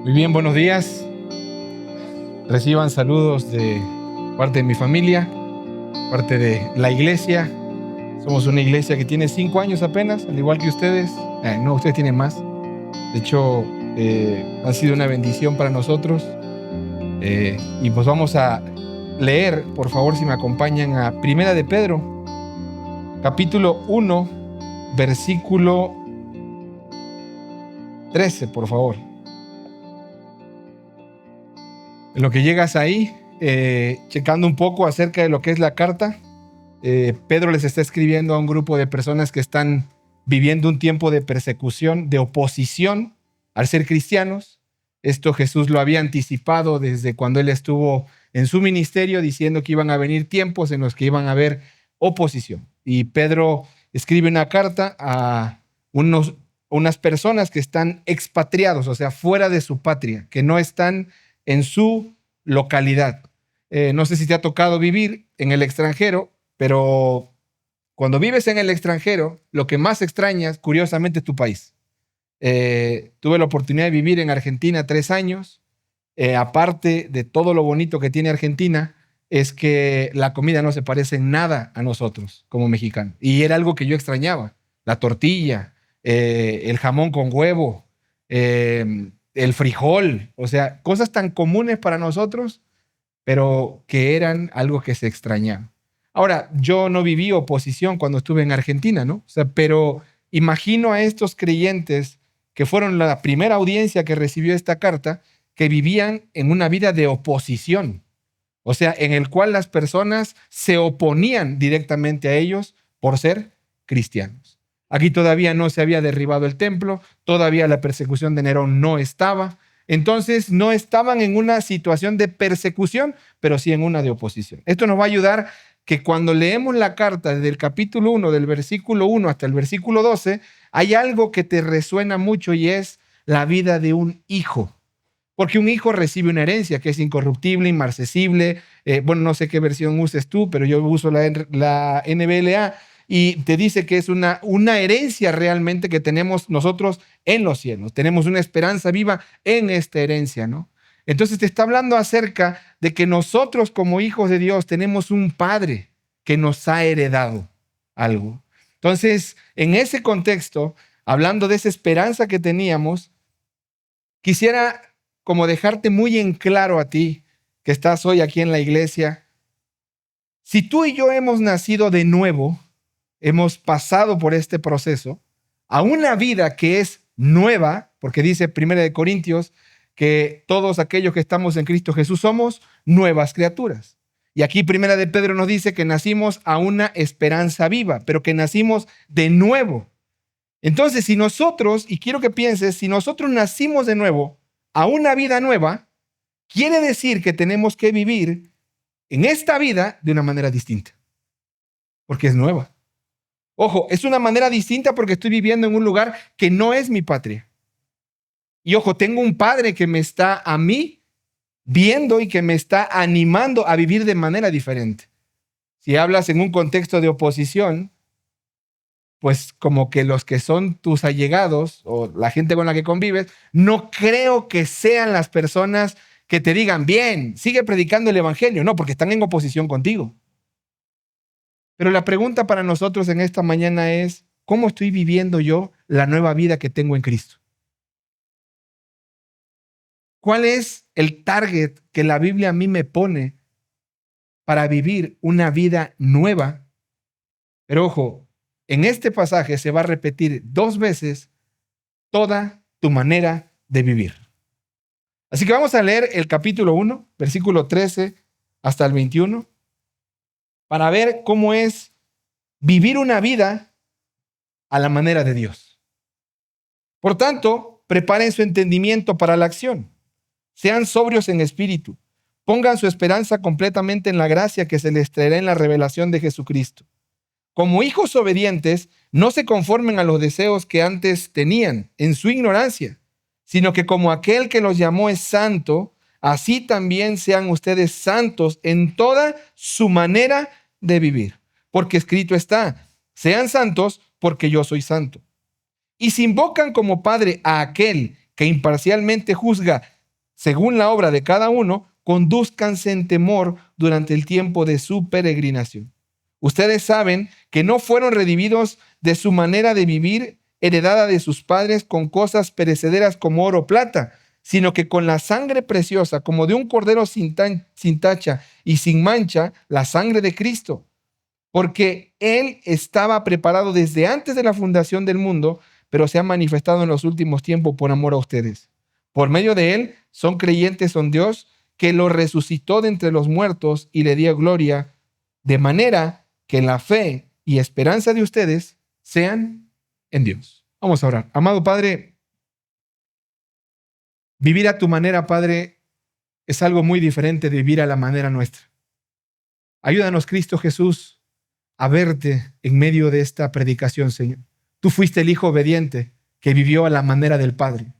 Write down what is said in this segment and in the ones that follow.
Muy bien, buenos días. Reciban saludos de parte de mi familia, parte de la iglesia. Somos una iglesia que tiene 5 años apenas, al igual que ustedes. No, ustedes tienen más. De hecho, ha sido una bendición para nosotros. Y pues vamos a leer, por favor, si me acompañan, a Primera de Pedro, capítulo 1, versículo 13, por favor. En lo que llegas ahí, checando un poco acerca de lo que es la carta, Pedro les está escribiendo a un grupo de personas que están viviendo un tiempo de persecución, de oposición al ser cristianos. Esto Jesús lo había anticipado desde cuando él estuvo en su ministerio, diciendo que iban a venir tiempos en los que iban a haber oposición. Y Pedro escribe una carta a unas personas que están expatriados, o sea, fuera de su patria, que no están en su localidad. No sé si te ha tocado vivir en el extranjero, pero cuando vives en el extranjero, lo que más extrañas, curiosamente, es tu país. Tuve la oportunidad de vivir en Argentina 3 años. Aparte de todo lo bonito que tiene Argentina, es que la comida no se parece en nada a nosotros como mexicanos. Y era algo que yo extrañaba. La tortilla, el jamón con huevo, el frijol, o sea, cosas tan comunes para nosotros, pero que eran algo que se extrañaba. Ahora, yo no viví oposición cuando estuve en Argentina, ¿no? O sea, pero imagino a estos creyentes que fueron la primera audiencia que recibió esta carta, que vivían en una vida de oposición, o sea, en el cual las personas se oponían directamente a ellos por ser cristianos. Aquí todavía no se había derribado el templo, todavía la persecución de Nerón no estaba. Entonces no estaban en una situación de persecución, pero sí en una de oposición. Esto nos va a ayudar que cuando leemos la carta desde el capítulo 1, del versículo 1 hasta el versículo 12, hay algo que te resuena mucho y es la vida de un hijo. Porque un hijo recibe una herencia que es incorruptible, inmarcesible. Bueno, no sé qué versión uses tú, pero yo uso la NBLA y te dice que es una herencia realmente que tenemos nosotros en los cielos. Tenemos una esperanza viva en esta herencia, ¿no? Entonces te está hablando acerca de que nosotros como hijos de Dios tenemos un Padre que nos ha heredado algo. Entonces, en ese contexto, hablando de esa esperanza que teníamos, quisiera como dejarte muy en claro a ti que estás hoy aquí en la iglesia. Si tú y yo hemos nacido de nuevo, hemos pasado por este proceso a una vida que es nueva, porque dice 1 Corintios que todos aquellos que estamos en Cristo Jesús somos nuevas criaturas. Y aquí 1 Pedro nos dice que nacimos a una esperanza viva, pero que nacimos de nuevo. Entonces, si nosotros, y quiero que pienses, si nosotros nacimos de nuevo a una vida nueva, quiere decir que tenemos que vivir en esta vida de una manera distinta, porque es nueva. Ojo, es una manera distinta porque estoy viviendo en un lugar que no es mi patria. Y ojo, tengo un Padre que me está a mí viendo y que me está animando a vivir de manera diferente. Si hablas en un contexto de oposición, pues como que los que son tus allegados o la gente con la que convives, no creo que sean las personas que te digan, bien, sigue predicando el evangelio. No, porque están en oposición contigo. Pero la pregunta para nosotros en esta mañana es, ¿cómo estoy viviendo yo la nueva vida que tengo en Cristo? ¿Cuál es el target que la Biblia a mí me pone para vivir una vida nueva? Pero ojo, en este pasaje se va a repetir 2 veces toda tu manera de vivir. Así que vamos a leer el capítulo 1, versículo 13 hasta el 21, para ver cómo es vivir una vida a la manera de Dios. Por tanto, preparen su entendimiento para la acción. Sean sobrios en espíritu. Pongan su esperanza completamente en la gracia que se les traerá en la revelación de Jesucristo. Como hijos obedientes, no se conformen a los deseos que antes tenían en su ignorancia, sino que como aquel que los llamó es santo, así también sean ustedes santos en toda su manera de vivir. Porque escrito está, sean santos porque yo soy santo. Y si invocan como Padre a aquel que imparcialmente juzga según la obra de cada uno, condúzcanse en temor durante el tiempo de su peregrinación. Ustedes saben que no fueron redimidos de su manera de vivir heredada de sus padres con cosas perecederas como oro o plata, sino que con la sangre preciosa, como de un cordero sin tacha y sin mancha, la sangre de Cristo. Porque Él estaba preparado desde antes de la fundación del mundo, pero se ha manifestado en los últimos tiempos por amor a ustedes. Por medio de Él son creyentes en Dios, que lo resucitó de entre los muertos y le dio gloria, de manera que la fe y esperanza de ustedes sean en Dios. Vamos a orar. Amado Padre, vivir a tu manera, Padre, es algo muy diferente de vivir a la manera nuestra. Ayúdanos, Cristo Jesús, a verte en medio de esta predicación, Señor. Tú fuiste el Hijo obediente que vivió a la manera del Padre.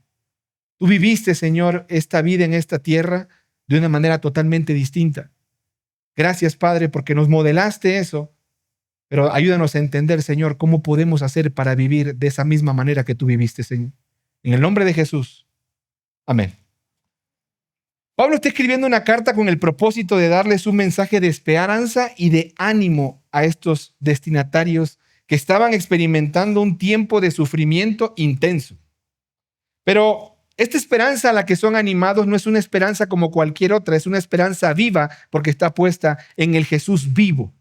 Tú viviste, Señor, esta vida en esta tierra de una manera totalmente distinta. Gracias, Padre, porque nos modelaste eso, pero ayúdanos a entender, Señor, cómo podemos hacer para vivir de esa misma manera que tú viviste, Señor. En el nombre de Jesús. Amén. Pablo está escribiendo una carta con el propósito de darles un mensaje de esperanza y de ánimo a estos destinatarios que estaban experimentando un tiempo de sufrimiento intenso. Pero esta esperanza a la que son animados no es una esperanza como cualquier otra, es una esperanza viva porque está puesta en el Jesús vivo.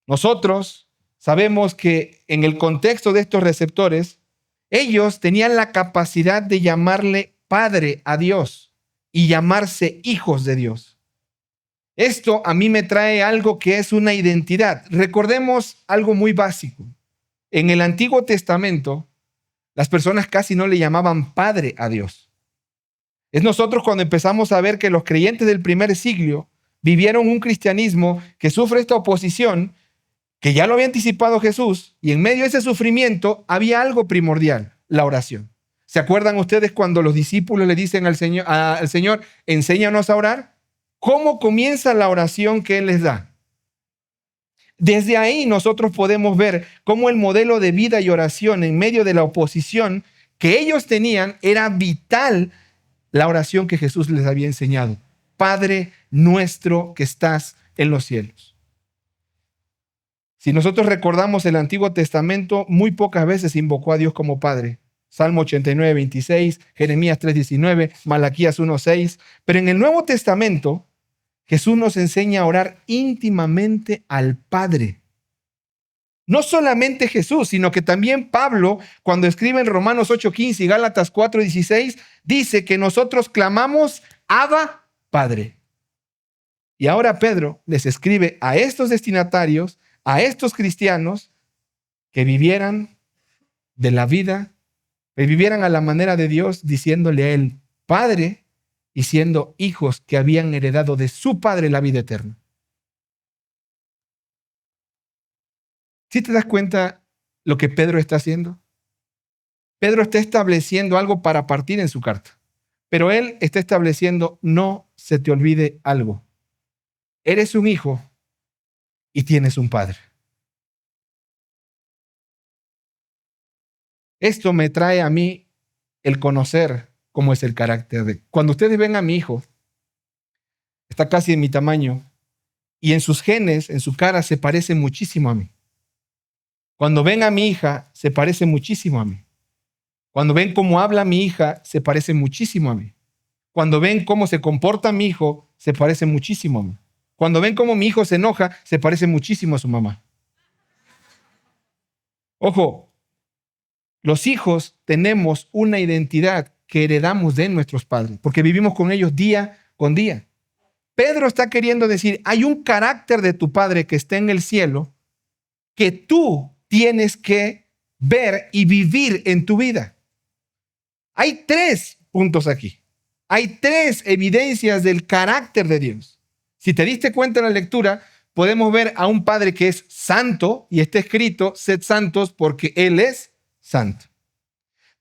Nosotros sabemos que en el contexto de estos receptores, ellos tenían la capacidad de llamarle Padre a Dios y llamarse hijos de Dios. Esto a mí me trae algo que es una identidad. Recordemos algo muy básico. En el Antiguo Testamento, las personas casi no le llamaban Padre a Dios. Es nosotros cuando empezamos a ver que los creyentes del primer siglo vivieron un cristianismo que sufre esta oposición, que ya lo había anticipado Jesús, y en medio de ese sufrimiento había algo primordial, la oración. ¿Se acuerdan ustedes cuando los discípulos le dicen al Señor, enséñanos a orar? ¿Cómo comienza la oración que Él les da? Desde ahí nosotros podemos ver cómo el modelo de vida y oración en medio de la oposición que ellos tenían era vital la oración que Jesús les había enseñado. Padre nuestro que estás en los cielos. Si nosotros recordamos el Antiguo Testamento, muy pocas veces invocó a Dios como Padre. Salmo 89, 26, Jeremías 3, 19, Malaquías 1, 6. Pero en el Nuevo Testamento, Jesús nos enseña a orar íntimamente al Padre. No solamente Jesús, sino que también Pablo, cuando escribe en Romanos 8:15 y Gálatas 4:16, dice que nosotros clamamos Abba, Padre. Y ahora Pedro les escribe a estos destinatarios, a estos cristianos, que vivieran de la vida, que vivieran a la manera de Dios, diciéndole a Él, Padre, y siendo hijos que habían heredado de su Padre la vida eterna. ¿Sí te das cuenta lo que Pedro está haciendo? Pedro está estableciendo algo para partir en su carta, pero él está estableciendo, no se te olvide algo. Eres un hijo y tienes un padre. Esto me trae a mí el conocer cómo es el carácter de... Cuando ustedes ven a mi hijo, está casi en mi tamaño, y en sus genes, en su cara, se parece muchísimo a mí. Cuando ven a mi hija, se parece muchísimo a mí. Cuando ven cómo habla mi hija, se parece muchísimo a mí. Cuando ven cómo se comporta mi hijo, se parece muchísimo a mí. Cuando ven cómo mi hijo se enoja, se parece muchísimo a su mamá. Ojo, los hijos tenemos una identidad que heredamos de nuestros padres, porque vivimos con ellos día con día. Pedro está queriendo decir, hay un carácter de tu padre que está en el cielo que tú tienes que ver y vivir en tu vida. Hay 3 puntos aquí. Hay 3 evidencias del carácter de Dios. Si te diste cuenta en la lectura, podemos ver a un padre que es santo y está escrito, sed santos porque Él es santo.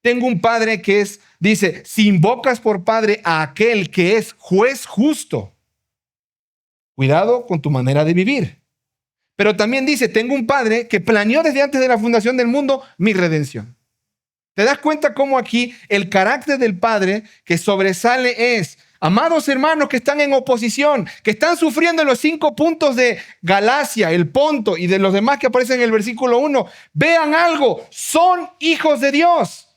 Tengo un padre que dice, si invocas por padre a aquel que es juez justo, cuidado con tu manera de vivir. Pero también dice, tengo un padre que planeó desde antes de la fundación del mundo mi redención. ¿Te das cuenta cómo aquí el carácter del Padre que sobresale es: amados hermanos que están en oposición, que están sufriendo en los 5 puntos de Galacia, el Ponto y de los demás que aparecen en el versículo 1, vean algo, son hijos de Dios.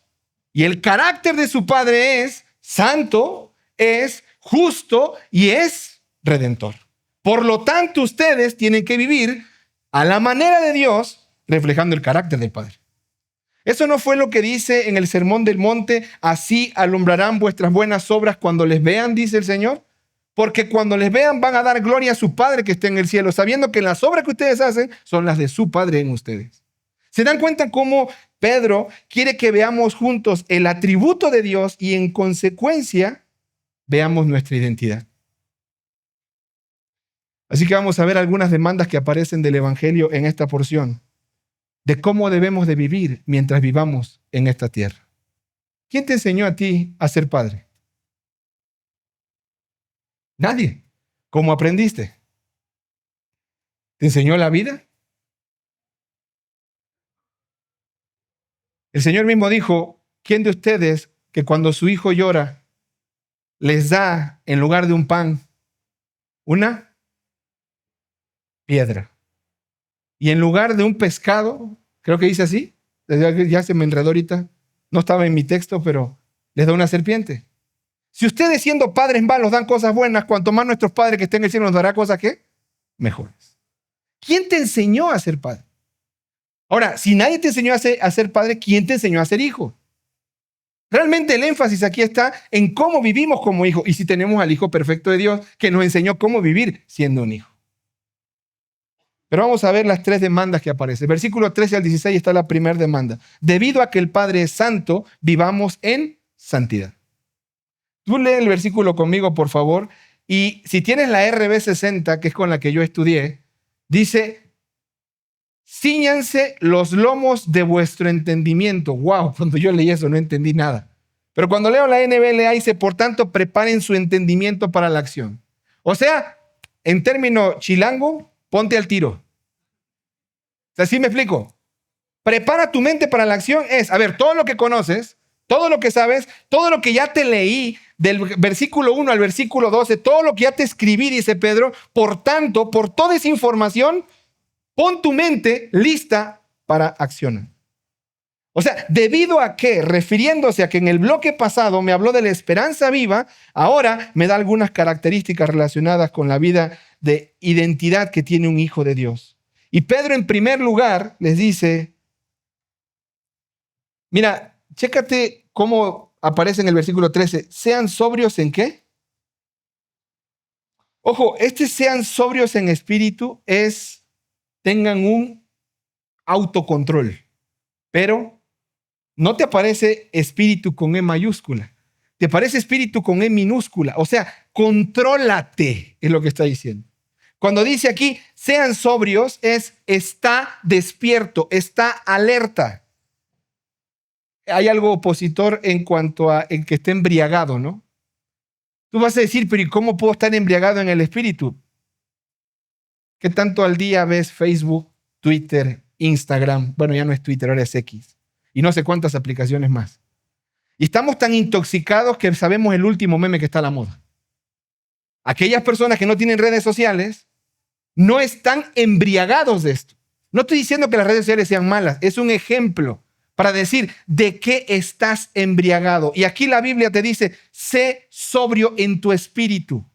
Y el carácter de su Padre es santo, es justo y es redentor. Por lo tanto, ustedes tienen que vivir a la manera de Dios, reflejando el carácter del Padre. Eso no fue lo que dice en el Sermón del Monte: así alumbrarán vuestras buenas obras cuando les vean, dice el Señor. Porque cuando les vean van a dar gloria a su Padre que está en el cielo, sabiendo que las obras que ustedes hacen son las de su Padre en ustedes. ¿Se dan cuenta cómo Pedro quiere que veamos juntos el atributo de Dios y en consecuencia veamos nuestra identidad? Así que vamos a ver algunas demandas que aparecen del Evangelio en esta porción, de cómo debemos de vivir mientras vivamos en esta tierra. ¿Quién te enseñó a ti a ser padre? Nadie. ¿Cómo aprendiste? ¿Te enseñó la vida? El Señor mismo dijo: ¿quién de ustedes que cuando su hijo llora les da en lugar de un pan una piedra? Y en lugar de un pescado, creo que dice así, ya se me enredó ahorita, no estaba en mi texto, pero les da una serpiente. Si ustedes siendo padres malos dan cosas buenas, cuanto más nuestros padres que estén en el cielo nos dará cosas ¿qué? Mejores. ¿Quién te enseñó a ser padre? Ahora, si nadie te enseñó a ser padre, ¿quién te enseñó a ser hijo? Realmente el énfasis aquí está en cómo vivimos como hijos y si tenemos al Hijo perfecto de Dios que nos enseñó cómo vivir siendo un hijo. Pero vamos a ver las 3 demandas que aparecen. Versículo 13 al 16 está la primera demanda. Debido a que el Padre es santo, vivamos en santidad. Tú lee el versículo conmigo, por favor. Y si tienes la RB60, que es con la que yo estudié, dice: cíñanse los lomos de vuestro entendimiento. Wow, cuando yo leí eso no entendí nada. Pero cuando leo la NBLA dice: por tanto, preparen su entendimiento para la acción. O sea, en término chilango, ponte al tiro. O sea, ¿sí me explico? Prepara tu mente para la acción es, a ver, todo lo que conoces, todo lo que sabes, todo lo que ya te leí, del versículo 1 al versículo 12, todo lo que ya te escribí, dice Pedro, por tanto, por toda esa información, pon tu mente lista para accionar. O sea, debido a que, refiriéndose a que en el bloque pasado me habló de la esperanza viva, ahora me da algunas características relacionadas con la vida de identidad que tiene un hijo de Dios. Y Pedro, en primer lugar, les dice: mira, chécate cómo aparece en el versículo 13, sean sobrios ¿en qué? Ojo, sean sobrios en espíritu es, tengan un autocontrol, pero no te aparece espíritu con E mayúscula, te aparece espíritu con E minúscula, o sea, contrólate, es lo que está diciendo. Cuando dice aquí, sean sobrios, está despierto, está alerta. Hay algo opositor en cuanto a el que esté embriagado, ¿no? Tú vas a decir, pero ¿y cómo puedo estar embriagado en el espíritu? ¿Qué tanto al día ves Facebook, Twitter, Instagram? Bueno, ya no es Twitter, ahora es X. Y no sé cuántas aplicaciones más. Y estamos tan intoxicados que sabemos el último meme que está a la moda. Aquellas personas que no tienen redes sociales no están embriagados de esto. No estoy diciendo que las redes sociales sean malas, es un ejemplo para decir de qué estás embriagado. Y aquí la Biblia te dice, sé sobrio en tu espíritu.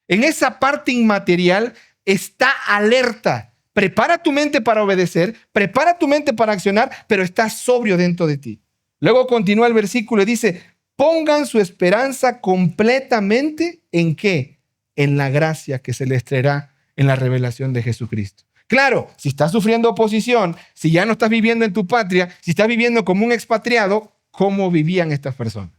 En esa parte inmaterial está alerta. Prepara tu mente para obedecer, prepara tu mente para accionar, pero está sobrio dentro de ti. Luego continúa el versículo y dice, pongan su esperanza completamente ¿en qué? En la gracia que se les traerá en la revelación de Jesucristo. Claro, si estás sufriendo oposición, si ya no estás viviendo en tu patria, si estás viviendo como un expatriado, ¿cómo vivían estas personas?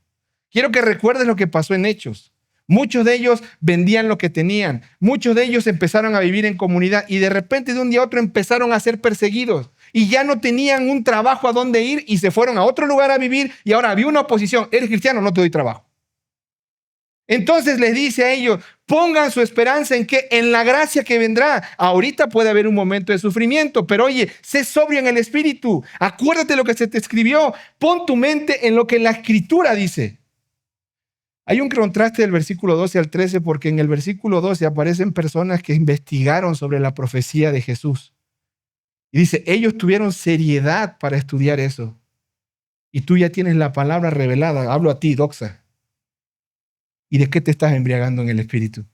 Quiero que recuerdes lo que pasó en Hechos. Muchos de ellos vendían lo que tenían. Muchos de ellos empezaron a vivir en comunidad y de repente de un día a otro empezaron a ser perseguidos y ya no tenían un trabajo a dónde ir y se fueron a otro lugar a vivir y ahora había una oposición. ¿Eres cristiano? No te doy trabajo. Entonces les dice a ellos, pongan su esperanza en que en la gracia que vendrá. Ahorita puede haber un momento de sufrimiento, pero oye, sé sobrio en el espíritu. Acuérdate lo que se te escribió. Pon tu mente en lo que la escritura dice. Hay un contraste del versículo 12 al 13 porque en el versículo 12 aparecen personas que investigaron sobre la profecía de Jesús. Y dice, ellos tuvieron seriedad para estudiar eso. Y tú ya tienes la palabra revelada. Hablo a ti, Doxa. ¿Y de qué te estás embriagando en el espíritu?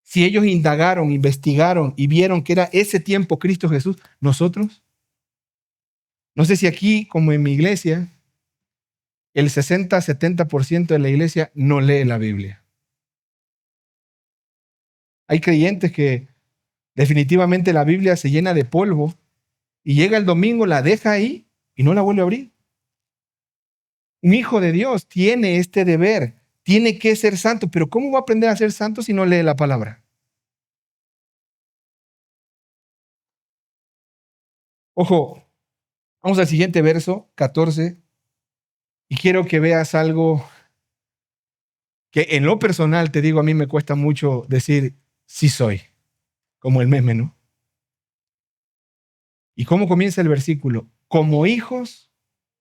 Si ellos indagaron, investigaron y vieron que era ese tiempo Cristo Jesús, nosotros, no sé si aquí, como en mi iglesia, el 60-70% de la iglesia no lee la Biblia. Hay creyentes que definitivamente la Biblia se llena de polvo y llega el domingo, la deja ahí y no la vuelve a abrir. Un hijo de Dios tiene este deber, tiene que ser santo, pero ¿cómo va a aprender a ser santo si no lee la palabra? Ojo, vamos al siguiente verso, 14, y quiero que veas algo que en lo personal, te digo, a mí me cuesta mucho decir sí soy, como el meme, ¿no? ¿Y cómo comienza el versículo? Como hijos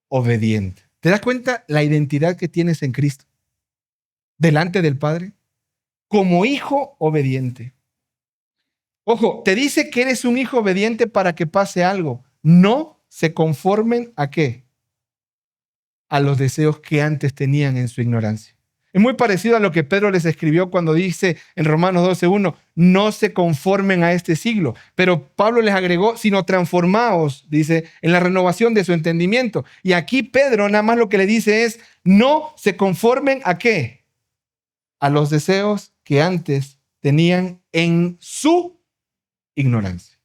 obedientes. ¿Te das cuenta la identidad que tienes en Cristo? Delante del Padre. Como hijo obediente. Ojo, te dice que eres un hijo obediente para que pase algo. No se conformen a qué? A los deseos que antes tenían en su ignorancia. Es muy parecido a lo que Pedro les escribió cuando dice en Romanos 12:1, no se conformen a este siglo. Pero Pablo les agregó, sino transformaos, dice, en la renovación de su entendimiento. Y aquí Pedro nada más lo que le dice es, no se conformen a qué? A los deseos que antes tenían en su ignorancia.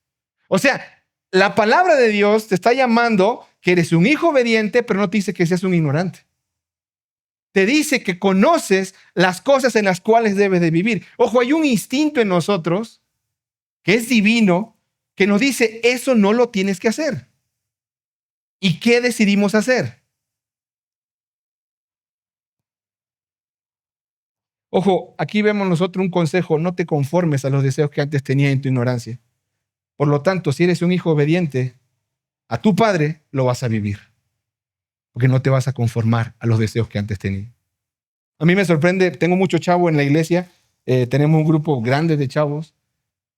O sea, la palabra de Dios te está llamando que eres un hijo obediente, pero no te dice que seas un ignorante. Te dice que conoces las cosas en las cuales debes de vivir. Ojo, hay un instinto en nosotros que es divino, que nos dice, eso no lo tienes que hacer. ¿Y qué decidimos hacer? Ojo, aquí vemos nosotros un consejo, no te conformes a los deseos que antes tenías en tu ignorancia. Por lo tanto, si eres un hijo obediente a tu padre, lo vas a vivir. Porque no te vas a conformar a los deseos que antes tenías. A mí me sorprende, tengo muchos chavos en la iglesia, tenemos un grupo grande de chavos,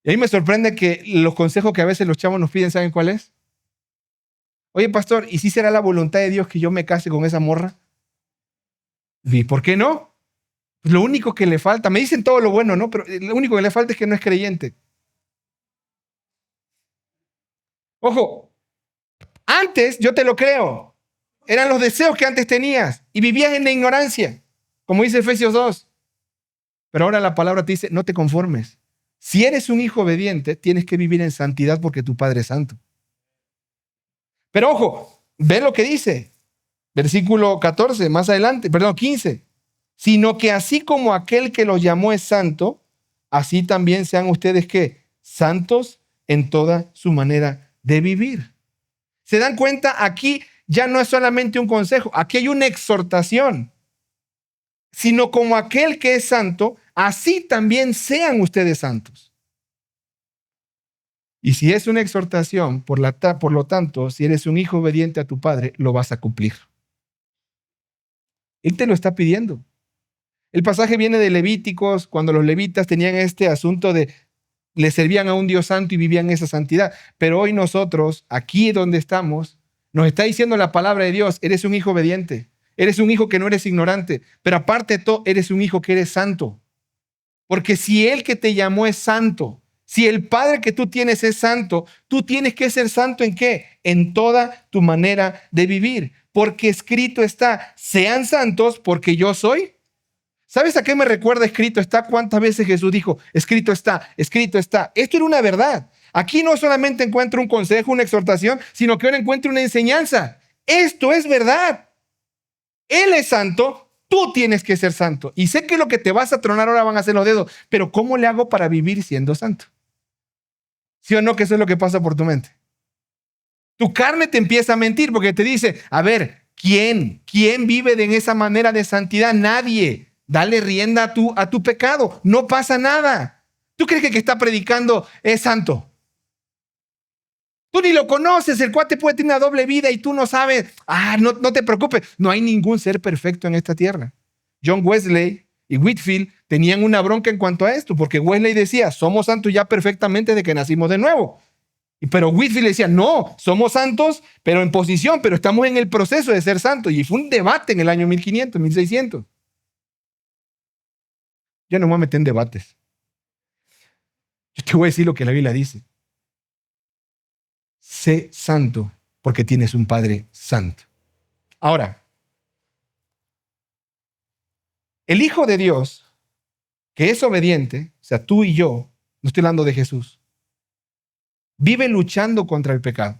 y a mí me sorprende que los consejos que a veces los chavos nos piden, ¿saben cuál es? Oye, pastor, ¿y si será la voluntad de Dios que yo me case con esa morra? ¿Y por qué no? Pues lo único que le falta, me dicen todo lo bueno, ¿no? Pero lo único que le falta es que no es creyente. Ojo, antes yo te lo creo, eran los deseos que antes tenías y vivías en la ignorancia, como dice Efesios 2. Pero ahora la palabra te dice, no te conformes. Si eres un hijo obediente, tienes que vivir en santidad porque tu Padre es santo. Pero ojo, ve lo que dice. Versículo 14, más adelante, perdón, 15. Sino que así como aquel que los llamó es santo, así también sean ustedes ¿qué? Santos en toda su manera de vivir. ¿Se dan cuenta? Aquí ya no es solamente un consejo, aquí hay una exhortación. Sino como aquel que es santo, así también sean ustedes santos. Y si es una exhortación, por lo tanto, si eres un hijo obediente a tu padre, lo vas a cumplir. Él te lo está pidiendo. El pasaje viene de Levíticos, cuando los levitas tenían este asunto de le servían a un Dios santo y vivían esa santidad. Pero hoy nosotros, aquí donde estamos, nos está diciendo la palabra de Dios, eres un hijo obediente. Eres un hijo que no eres ignorante, pero aparte de todo, eres un hijo que eres santo. Porque si el que te llamó es santo, si el Padre que tú tienes es santo, tú tienes que ser santo ¿en qué? En toda tu manera de vivir. Porque escrito está, sean santos porque yo soy. ¿Sabes a qué me recuerda escrito está? ¿Cuántas veces Jesús dijo, escrito está, escrito está? Esto era una verdad. Aquí no solamente encuentro un consejo, una exhortación, sino que ahora encuentro una enseñanza. Esto es verdad. Él es santo, tú tienes que ser santo. Y sé que lo que te vas a tronar ahora van a ser los dedos, pero ¿cómo le hago para vivir siendo santo? ¿Sí o no que eso es lo que pasa por tu mente? Tu carne te empieza a mentir porque te dice, a ver, ¿quién vive en esa manera de santidad? Nadie. Dale rienda a tu pecado. No pasa nada. ¿Tú crees que el que está predicando es santo? Tú ni lo conoces. El cuate puede tener una doble vida y tú no sabes. No te preocupes. No hay ningún ser perfecto en esta tierra. John Wesley y Whitefield tenían una bronca en cuanto a esto, porque Wesley decía, somos santos ya perfectamente de que nacimos de nuevo. Pero Whitefield decía, no, somos santos, pero en posición, pero estamos en el proceso de ser santos. Y fue un debate en el año 1500, 1600. Yo no me voy a meter en debates. Yo te voy a decir lo que la Biblia dice. Sé santo porque tienes un Padre santo. Ahora, el Hijo de Dios, que es obediente, o sea, tú y yo, no estoy hablando de Jesús, vive luchando contra el pecado.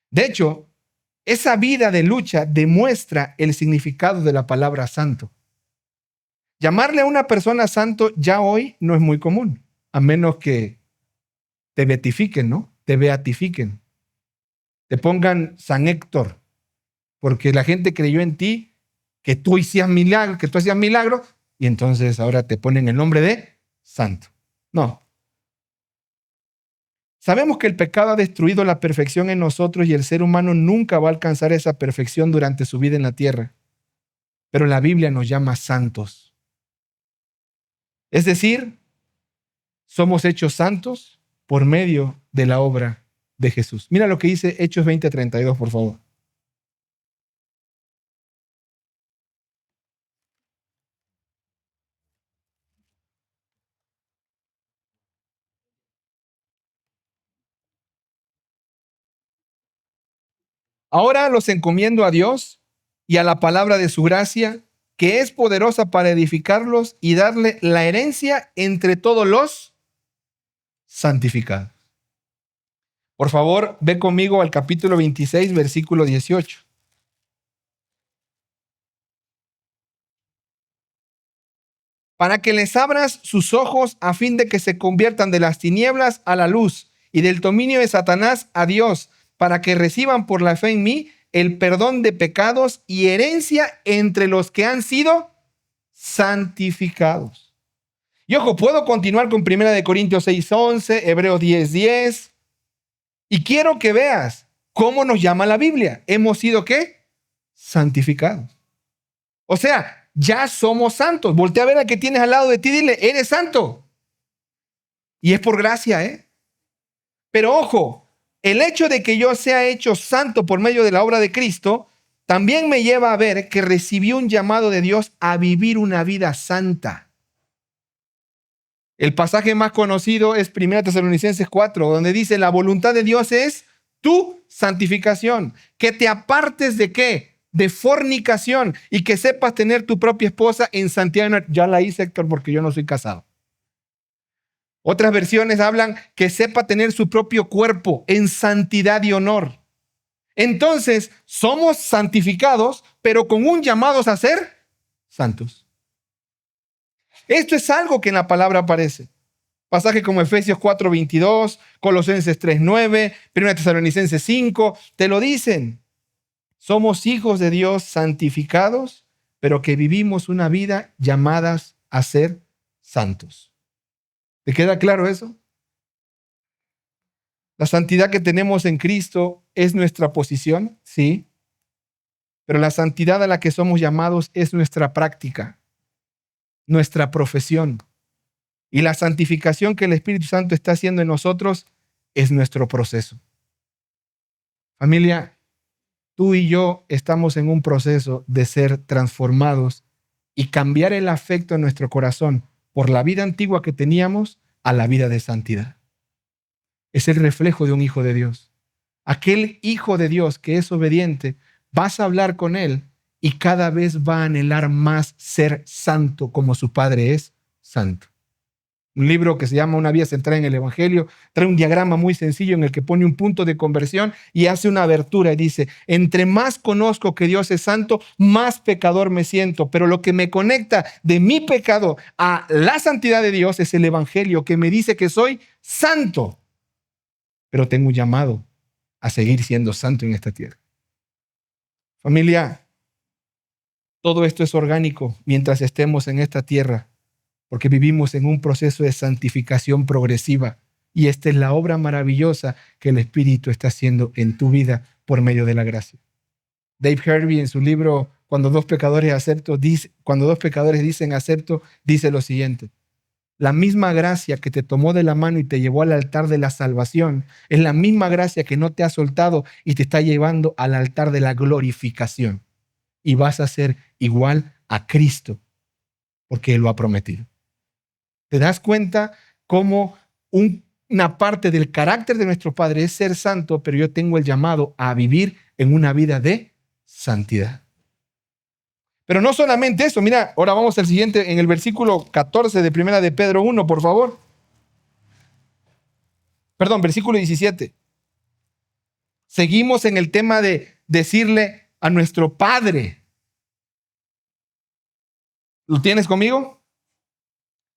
De hecho, esa vida de lucha demuestra el significado de la palabra santo. Llamarle a una persona santo ya hoy no es muy común, a menos que te beatifiquen, ¿no? Te beatifiquen. Te pongan San Héctor, porque la gente creyó en ti, que tú hacías milagros, y entonces ahora te ponen el nombre de santo. No. Sabemos que el pecado ha destruido la perfección en nosotros y el ser humano nunca va a alcanzar esa perfección durante su vida en la tierra. Pero la Biblia nos llama santos. Es decir, somos hechos santos por medio de la obra de Jesús. Mira lo que dice Hechos 20:32, por favor. Ahora los encomiendo a Dios y a la palabra de su gracia, que es poderosa para edificarlos y darle la herencia entre todos los santificados. Por favor, ve conmigo al capítulo 26, versículo 18. Para que les abras sus ojos a fin de que se conviertan de las tinieblas a la luz y del dominio de Satanás a Dios, para que reciban por la fe en mí el perdón de pecados y herencia entre los que han sido santificados. Y ojo, puedo continuar con 1 Corintios 6:11, Hebreos 10:10, y quiero que veas cómo nos llama la Biblia. Hemos sido, ¿qué? Santificados. O sea, ya somos santos. Voltea a ver al que tienes al lado de ti y dile, eres santo. Y es por gracia, ¿eh? Pero ojo, el hecho de que yo sea hecho santo por medio de la obra de Cristo también me lleva a ver que recibí un llamado de Dios a vivir una vida santa. El pasaje más conocido es 1 Tesalonicenses 4, donde dice, la voluntad de Dios es tu santificación, que te apartes de ¿qué? De fornicación y que sepas tener tu propia esposa en santidad. Ya la hice, Héctor, porque yo no soy casado. Otras versiones hablan que sepa tener su propio cuerpo en santidad y honor. Entonces, somos santificados, pero con un llamado a ser santos. Esto es algo que en la palabra aparece. Pasajes como Efesios 4:22, Colosenses 3:9, 1 Tesalonicenses 5, te lo dicen. Somos hijos de Dios santificados, pero que vivimos una vida llamadas a ser santos. ¿Te queda claro eso? La santidad que tenemos en Cristo es nuestra posición, sí, pero la santidad a la que somos llamados es nuestra práctica, nuestra profesión. Y la santificación que el Espíritu Santo está haciendo en nosotros es nuestro proceso. Familia, tú y yo estamos en un proceso de ser transformados y cambiar el afecto en nuestro corazón por la vida antigua que teníamos a la vida de santidad. Es el reflejo de un hijo de Dios. Aquel hijo de Dios que es obediente, vas a hablar con él y cada vez va a anhelar más ser santo como su Padre es santo. Un libro que se llama Una vía centrada en el Evangelio trae un diagrama muy sencillo en el que pone un punto de conversión y hace una abertura y dice, entre más conozco que Dios es santo, más pecador me siento, pero lo que me conecta de mi pecado a la santidad de Dios es el Evangelio que me dice que soy santo, pero tengo un llamado a seguir siendo santo en esta tierra. Familia, Todo esto es orgánico mientras estemos en esta tierra, porque vivimos en un proceso de santificación progresiva. Y esta es la obra maravillosa que el Espíritu está haciendo en tu vida por medio de la gracia. Dave Harvey en su libro Cuando dos pecadores dicen acepto, dice lo siguiente: la misma gracia que te tomó de la mano y te llevó al altar de la salvación es la misma gracia que no te ha soltado y te está llevando al altar de la glorificación. Y vas a ser igual a Cristo, porque Él lo ha prometido. ¿Te das cuenta cómo una parte del carácter de nuestro Padre es ser santo, pero yo tengo el llamado a vivir en una vida de santidad? Pero no solamente eso, mira, ahora vamos al siguiente, en el versículo 14 de Primera de Pedro 1, por favor. Perdón, versículo 17. Seguimos en el tema de decirle a nuestro Padre. ¿Lo tienes conmigo?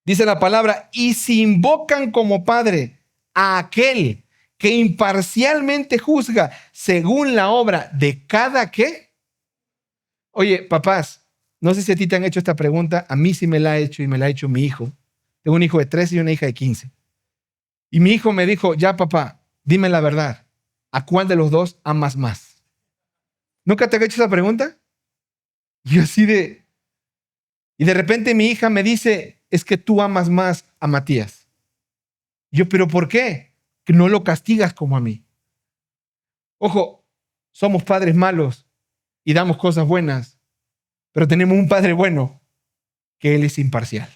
Dice la palabra: y si invocan como Padre a aquel que imparcialmente juzga según la obra de cada ¿qué? Oye, papás, no sé si a ti te han hecho esta pregunta, a mí sí me la ha hecho y me la ha hecho mi hijo. Tengo un hijo de 13 y una hija de 15. Y mi hijo me dijo: ya papá, dime la verdad, ¿a cuál de los dos amas más? ¿Nunca te han hecho esa pregunta? Y yo así de... Y de repente mi hija me dice: es que tú amas más a Matías. Yo, ¿pero por qué? Que no lo castigas como a mí. Ojo, somos padres malos y damos cosas buenas, pero tenemos un Padre bueno, que Él es imparcial.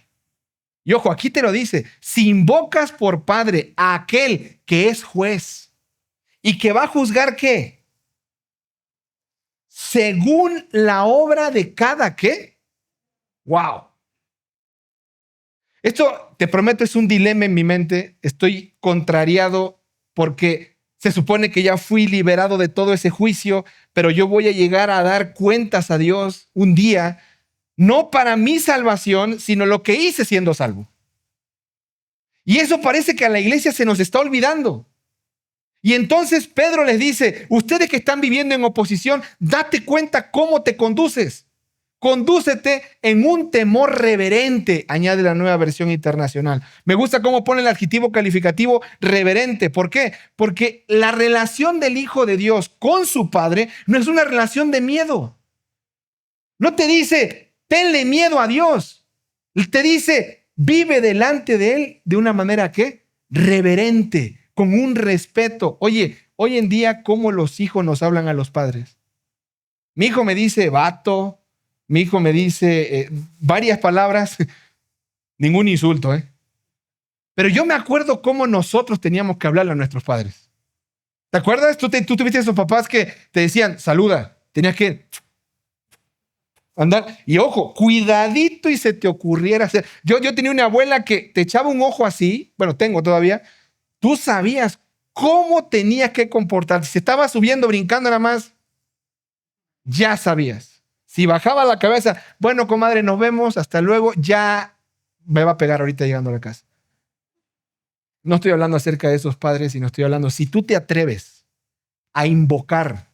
Y ojo, aquí te lo dice: si invocas por Padre a aquel que es juez y que va a juzgar ¿qué? Según la obra de cada ¿qué? ¡Wow! Esto, te prometo, es un dilema en mi mente. Estoy contrariado porque se supone que ya fui liberado de todo ese juicio, pero yo voy a llegar a dar cuentas a Dios un día, no para mi salvación, sino lo que hice siendo salvo. Y eso parece que a la iglesia se nos está olvidando. Y entonces Pedro les dice: ustedes que están viviendo en oposición, date cuenta cómo te conduces. Condúcete en un temor reverente, añade la Nueva Versión Internacional. Me gusta cómo pone el adjetivo calificativo reverente. ¿Por qué? Porque la relación del Hijo de Dios con su Padre no es una relación de miedo. No te dice: tenle miedo a Dios. Te dice: vive delante de Él de una manera ¿qué? Reverente, con un respeto. Oye, hoy en día, ¿cómo los hijos nos hablan a los padres? Mi hijo me dice vato. Mi hijo me dice varias palabras, ningún insulto, ¿eh? Pero yo me acuerdo cómo nosotros teníamos que hablarle a nuestros padres. ¿Te acuerdas? Tú tuviste esos papás que te decían: saluda, tenías que andar. Y ojo, cuidadito y se te ocurriera hacer. Yo tenía una abuela que te echaba un ojo así, bueno, tengo todavía. Tú sabías cómo tenías que comportarte. Si estabas subiendo, brincando nada más, ya sabías. Si bajaba la cabeza: bueno, comadre, nos vemos, hasta luego, ya me va a pegar ahorita llegando a la casa. No estoy hablando acerca de esos padres, sino estoy hablando, si tú te atreves a invocar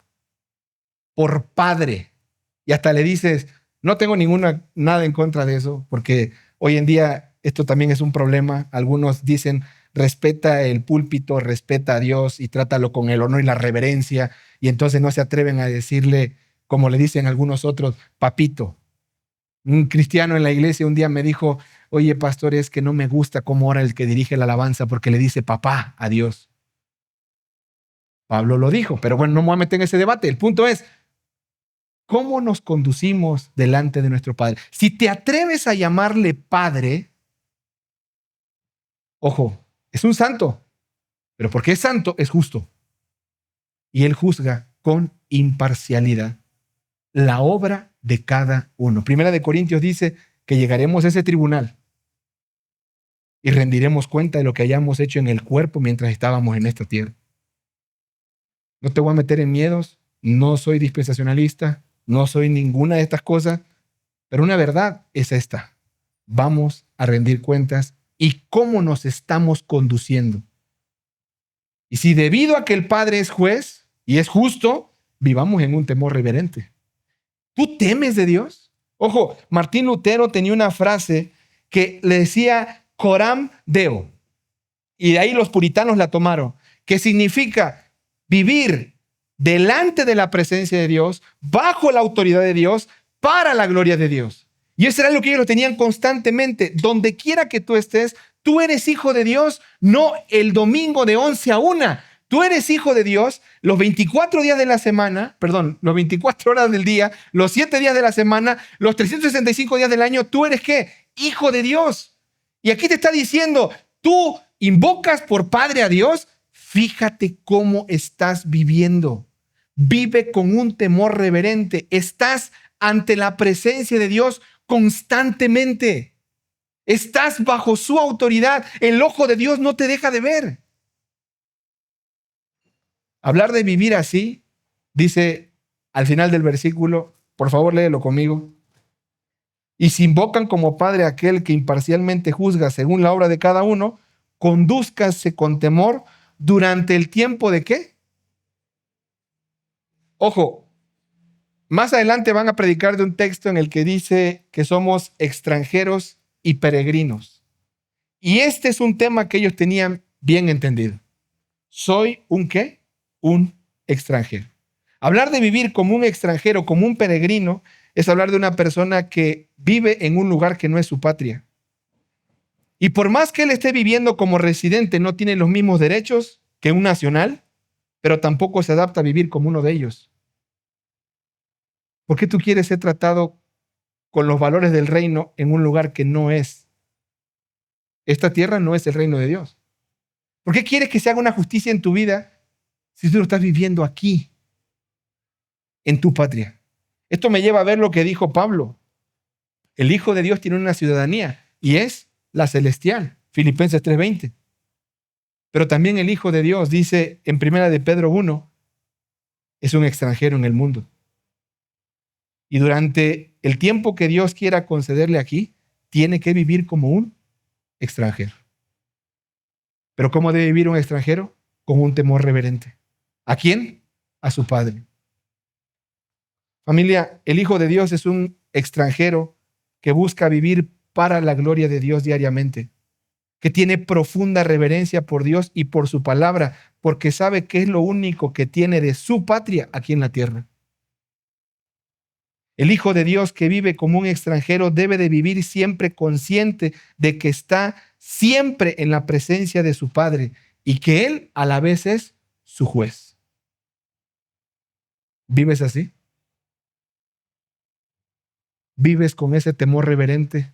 por padre y hasta le dices, no tengo nada en contra de eso, porque hoy en día esto también es un problema. Algunos dicen: respeta el púlpito, respeta a Dios y trátalo con el honor y la reverencia, y entonces no se atreven a decirle, como le dicen algunos otros, papito. Un cristiano en la iglesia un día me dijo: oye, pastor, es que no me gusta cómo ora el que dirige la alabanza porque le dice papá a Dios. Pablo lo dijo, pero bueno, no me voy a meter en ese debate. El punto es, ¿cómo nos conducimos delante de nuestro Padre? Si te atreves a llamarle Padre, ojo, es un santo, pero porque es santo, es justo. Y Él juzga con imparcialidad la obra de cada uno. Primera de Corintios dice que llegaremos a ese tribunal y rendiremos cuenta de lo que hayamos hecho en el cuerpo mientras estábamos en esta tierra. No te voy a meter en miedos, no soy dispensacionalista, no soy ninguna de estas cosas, pero una verdad es esta: vamos a rendir cuentas y cómo nos estamos conduciendo. Y si debido a que el Padre es juez y es justo, vivamos en un temor reverente. ¿Tú temes de Dios? Ojo, Martín Lutero tenía una frase que le decía coram Deo. Y de ahí los puritanos la tomaron, que significa vivir delante de la presencia de Dios, bajo la autoridad de Dios, para la gloria de Dios. Y eso era lo que ellos lo tenían constantemente. Donde quiera que tú estés, tú eres hijo de Dios, no el domingo de 11 a 1. Tú eres hijo de Dios los 24 días de la semana, los 24 horas del día, los 7 días de la semana, los 365 días del año. ¿Tú eres qué? Hijo de Dios. Y aquí te está diciendo, tú invocas por Padre a Dios, fíjate cómo estás viviendo. Vive con un temor reverente. Estás ante la presencia de Dios constantemente. Estás bajo su autoridad. El ojo de Dios no te deja de ver. Hablar de vivir así, dice al final del versículo, por favor léelo conmigo. Y si invocan como Padre a aquel que imparcialmente juzga según la obra de cada uno, condúzcase con temor durante el tiempo de ¿qué? Ojo, más adelante van a predicar de un texto en el que dice que somos extranjeros y peregrinos. Y este es un tema que ellos tenían bien entendido. ¿Soy un qué? Un extranjero. Hablar de vivir como un extranjero, como un peregrino, es hablar de una persona que vive en un lugar que no es su patria. Y por más que él esté viviendo como residente, no tiene los mismos derechos que un nacional, pero tampoco se adapta a vivir como uno de ellos. ¿Por qué tú quieres ser tratado con los valores del reino en un lugar que no es? Esta tierra no es el reino de Dios. ¿Por qué quieres que se haga una justicia en tu vida si tú lo estás viviendo aquí, en tu patria? Esto me lleva a ver lo que dijo Pablo. El Hijo de Dios tiene una ciudadanía y es la celestial, Filipenses 3:20. Pero también el Hijo de Dios, dice en 1 de Pedro 1, es un extranjero en el mundo. Y durante el tiempo que Dios quiera concederle aquí, tiene que vivir como un extranjero. ¿Pero cómo debe vivir un extranjero? Con un temor reverente. ¿A quién? A su Padre. Familia, el Hijo de Dios es un extranjero que busca vivir para la gloria de Dios diariamente, que tiene profunda reverencia por Dios y por su palabra, porque sabe que es lo único que tiene de su patria aquí en la tierra. El Hijo de Dios que vive como un extranjero debe de vivir siempre consciente de que está siempre en la presencia de su Padre y que Él a la vez es su juez. ¿Vives así? ¿Vives con ese temor reverente,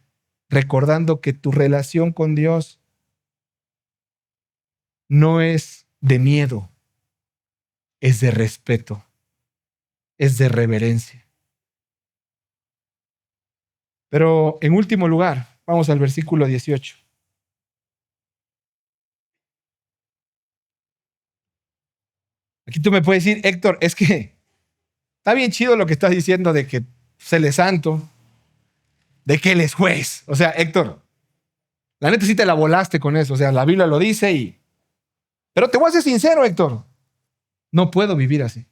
recordando que tu relación con Dios no es de miedo, es de respeto, es de reverencia? Pero en último lugar, vamos al versículo 18. Aquí tú me puedes decir, Héctor, es que está bien chido lo que estás diciendo de que Él es santo, de que Él es juez. O sea, Héctor, la neta sí te la volaste con eso. O sea, la Biblia lo dice y... Pero te voy a ser sincero, Héctor. No puedo vivir así.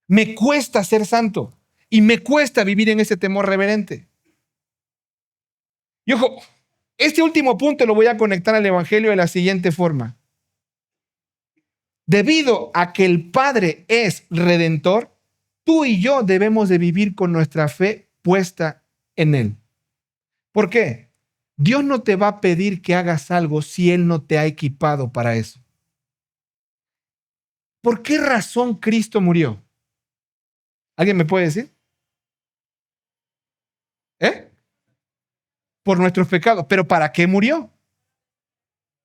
Me cuesta ser santo y me cuesta vivir en ese temor reverente. Y ojo, este último punto lo voy a conectar al Evangelio de la siguiente forma. Debido a que el Padre es redentor, tú y yo debemos de vivir con nuestra fe puesta en Él. ¿Por qué? Dios no te va a pedir que hagas algo si Él no te ha equipado para eso. ¿Por qué razón Cristo murió? ¿Alguien me puede decir? Por nuestros pecados. ¿Pero para qué murió?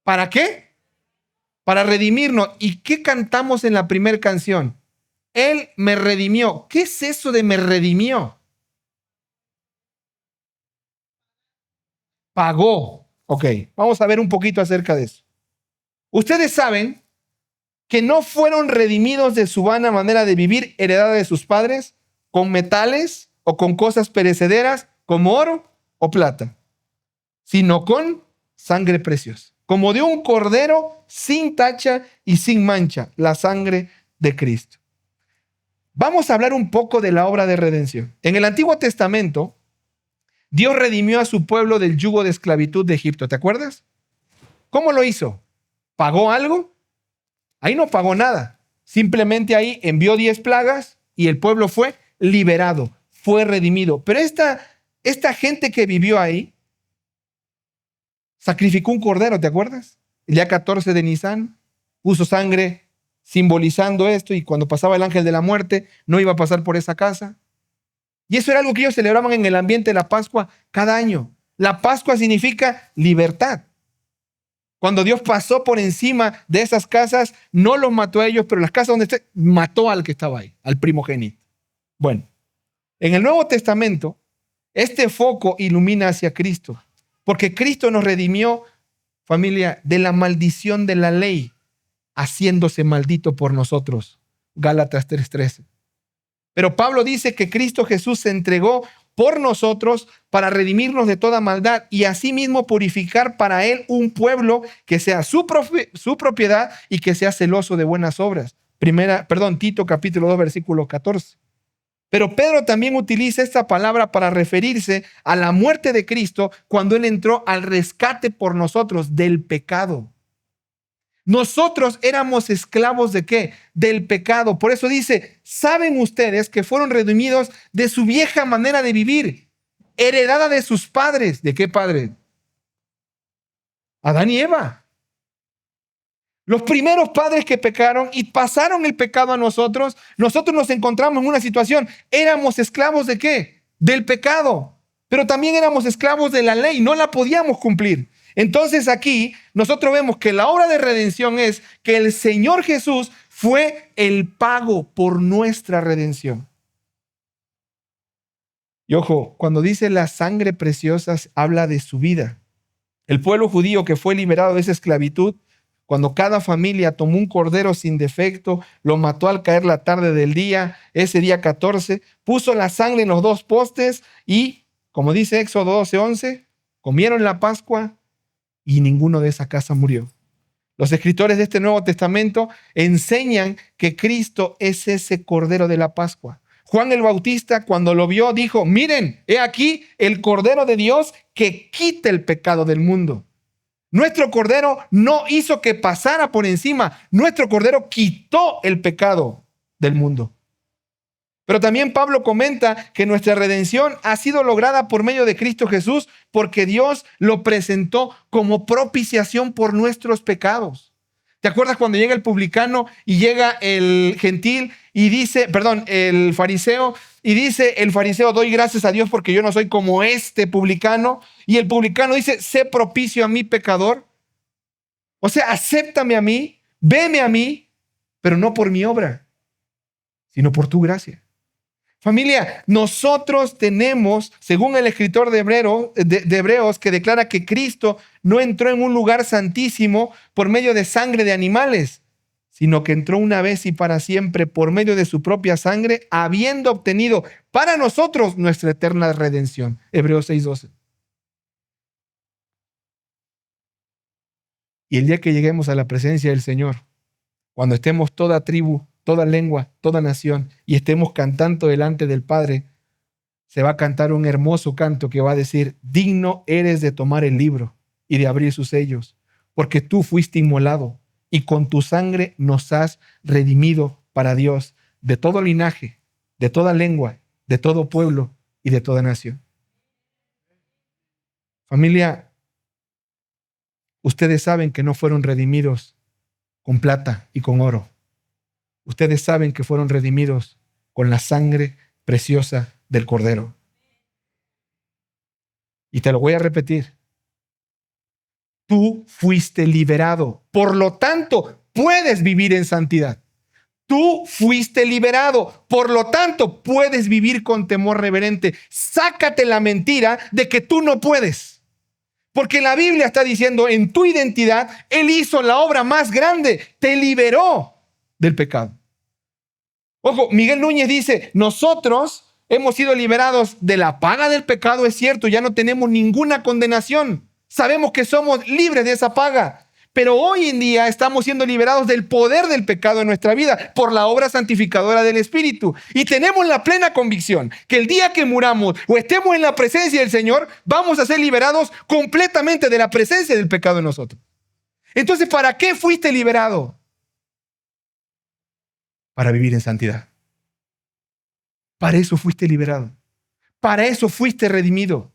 ¿Para qué? Para redimirnos. ¿Y qué cantamos en la primera canción? Él me redimió. ¿Qué es eso de me redimió? Pagó. Ok, vamos a ver un poquito acerca de eso. Ustedes saben que no fueron redimidos de su vana manera de vivir heredada de sus padres con metales o con cosas perecederas como oro o plata, sino con sangre preciosa, como de un cordero sin tacha y sin mancha, la sangre de Cristo. Vamos a hablar un poco de la obra de redención. En el Antiguo Testamento, Dios redimió a su pueblo del yugo de esclavitud de Egipto. ¿Te acuerdas? ¿Cómo lo hizo? ¿Pagó algo? Ahí no pagó nada. Simplemente ahí envió 10 plagas y el pueblo fue liberado, fue redimido. Pero esta gente que vivió ahí sacrificó un cordero, ¿te acuerdas? El día 14 de Nisan puso sangre simbolizando esto, y cuando pasaba el ángel de la muerte no iba a pasar por esa casa. Y eso era algo que ellos celebraban en el ambiente de la Pascua cada año. La Pascua significa libertad. Cuando Dios pasó por encima de esas casas, no los mató a ellos, pero las casas donde esté, mató al que estaba ahí, al primogénito. Bueno, en el Nuevo Testamento, este foco ilumina hacia Cristo, porque Cristo nos redimió, familia, de la maldición de la ley, haciéndose maldito por nosotros. Gálatas 3:13. Pero Pablo dice que Cristo Jesús se entregó por nosotros para redimirnos de toda maldad y asimismo purificar para Él un pueblo que sea su propiedad y que sea celoso de buenas obras. Tito capítulo 2, versículo 14. Pero Pedro también utiliza esta palabra para referirse a la muerte de Cristo cuando Él entró al rescate por nosotros del pecado. Nosotros éramos esclavos ¿de qué? Del pecado. Por eso dice, ¿saben ustedes que fueron redimidos de su vieja manera de vivir, heredada de sus padres? ¿De qué padres? Adán y Eva. Los primeros padres que pecaron y pasaron el pecado a nosotros nos encontramos en una situación. Éramos esclavos ¿de qué? Del pecado. Pero también éramos esclavos de la ley, no la podíamos cumplir. Entonces aquí nosotros vemos que la obra de redención es que el Señor Jesús fue el pago por nuestra redención. Y ojo, cuando dice la sangre preciosa, habla de su vida. El pueblo judío que fue liberado de esa esclavitud, cuando cada familia tomó un cordero sin defecto, lo mató al caer la tarde del día, ese día 14, puso la sangre en los dos postes y, como dice Éxodo 12:11, comieron la Pascua y ninguno de esa casa murió. Los escritores de este Nuevo Testamento enseñan que Cristo es ese Cordero de la Pascua. Juan el Bautista, cuando lo vio, dijo, miren, he aquí el Cordero de Dios que quita el pecado del mundo. Nuestro Cordero no hizo que pasara por encima. Nuestro Cordero quitó el pecado del mundo. Pero también Pablo comenta que nuestra redención ha sido lograda por medio de Cristo Jesús porque Dios lo presentó como propiciación por nuestros pecados. ¿Te acuerdas cuando llega el publicano y llega el gentil y dice, el fariseo, y dice el fariseo, doy gracias a Dios porque yo no soy como este publicano? Y el publicano dice, sé propicio a mí pecador. O sea, acéptame a mí, veme a mí, pero no por mi obra, sino por tu gracia. Familia, nosotros tenemos, según el escritor de Hebreos, que declara que Cristo no entró en un lugar santísimo por medio de sangre de animales, sino que entró una vez y para siempre por medio de su propia sangre, habiendo obtenido para nosotros nuestra eterna redención. Hebreos 6:12. Y el día que lleguemos a la presencia del Señor, cuando estemos toda tribu, toda lengua, toda nación, y estemos cantando delante del Padre, se va a cantar un hermoso canto que va a decir, digno eres de tomar el libro y de abrir sus sellos, porque tú fuiste inmolado y con tu sangre nos has redimido para Dios de todo linaje, de toda lengua, de todo pueblo y de toda nación. Familia, ustedes saben que no fueron redimidos con plata y con oro. Ustedes saben que fueron redimidos con la sangre preciosa del Cordero. Y te lo voy a repetir. Tú fuiste liberado. Por lo tanto, puedes vivir en santidad. Tú fuiste liberado. Por lo tanto, puedes vivir con temor reverente. Sácate la mentira de que tú no puedes. Porque la Biblia está diciendo, en tu identidad, Él hizo la obra más grande. Te liberó del pecado. Ojo, Miguel Núñez dice, nosotros hemos sido liberados de la paga del pecado, es cierto, ya no tenemos ninguna condenación. Sabemos que somos libres de esa paga, Pero hoy en día estamos siendo liberados del poder del pecado en nuestra vida por la obra santificadora del Espíritu. Y tenemos la plena convicción que el día que muramos o estemos en la presencia del Señor, vamos a ser liberados completamente de la presencia del pecado en nosotros. Entonces, ¿para qué fuiste liberado? Para vivir en santidad. Para eso fuiste liberado. Para eso fuiste redimido.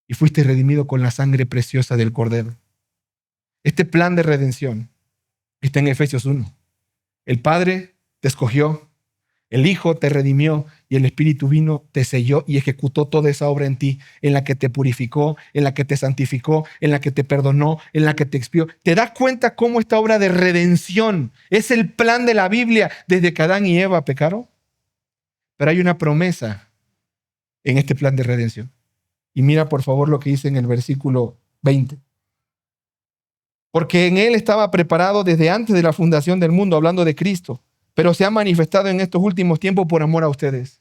Y fuiste redimido con la sangre preciosa del Cordero. Este plan de redención está en Efesios 1. El Padre te escogió, el Hijo te redimió y el Espíritu vino, te selló y ejecutó toda esa obra en ti, en la que te purificó, en la que te santificó, en la que te perdonó, en la que te expió. ¿Te das cuenta cómo esta obra de redención es el plan de la Biblia desde que Adán y Eva pecaron? Pero hay una promesa en este plan de redención. Y mira por favor lo que dice en el versículo 20. Porque en él estaba preparado desde antes de la fundación del mundo, hablando de Cristo, pero se ha manifestado en estos últimos tiempos por amor a ustedes.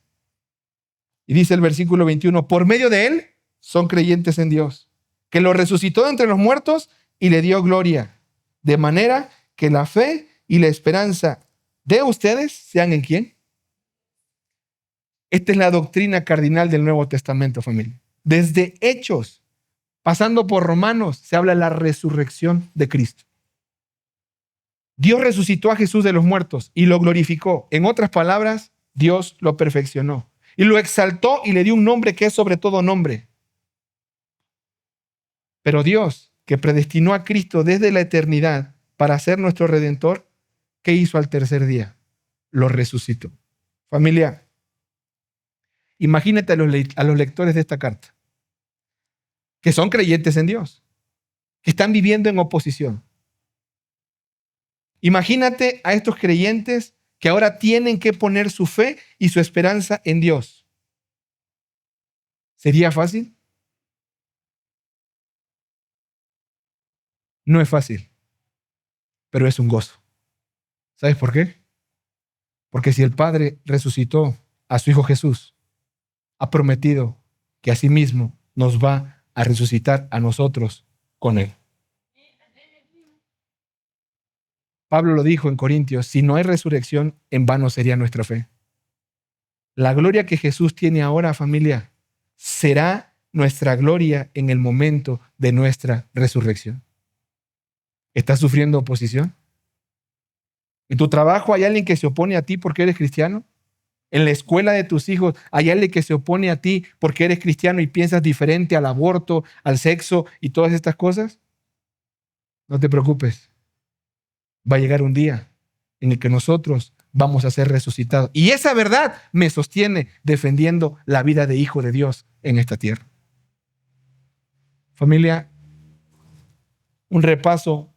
Y dice el versículo 21, por medio de él son creyentes en Dios, que lo resucitó de entre los muertos y le dio gloria, de manera que la fe y la esperanza de ustedes sean ¿en quién? Esta es la doctrina cardinal del Nuevo Testamento, familia. Desde Hechos, pasando por Romanos, se habla de la resurrección de Cristo. Dios resucitó a Jesús de los muertos y lo glorificó. En otras palabras, Dios lo perfeccionó y lo exaltó y le dio un nombre que es sobre todo nombre. Pero Dios, que predestinó a Cristo desde la eternidad para ser nuestro Redentor, ¿qué hizo al tercer día? Lo resucitó. Familia, imagínate a los lectores de esta carta, que son creyentes en Dios, que están viviendo en oposición. Imagínate a estos creyentes que ahora tienen que poner su fe y su esperanza en Dios. ¿Sería fácil? No es fácil, pero es un gozo. ¿Sabes por qué? Porque si el Padre resucitó a su Hijo Jesús, ha prometido que asimismo nos va a resucitar a nosotros con Él. Pablo lo dijo en Corintios, si no hay resurrección, en vano sería nuestra fe. La gloria que Jesús tiene ahora, familia, será nuestra gloria en el momento de nuestra resurrección. ¿Estás sufriendo oposición? ¿En tu trabajo hay alguien que se opone a ti porque eres cristiano? ¿En la escuela de tus hijos hay alguien que se opone a ti porque eres cristiano y piensas diferente al aborto, al sexo y todas estas cosas? No te preocupes. Va a llegar un día en el que nosotros vamos a ser resucitados. Y esa verdad me sostiene defendiendo la vida de hijo de Dios en esta tierra. Familia, un repaso.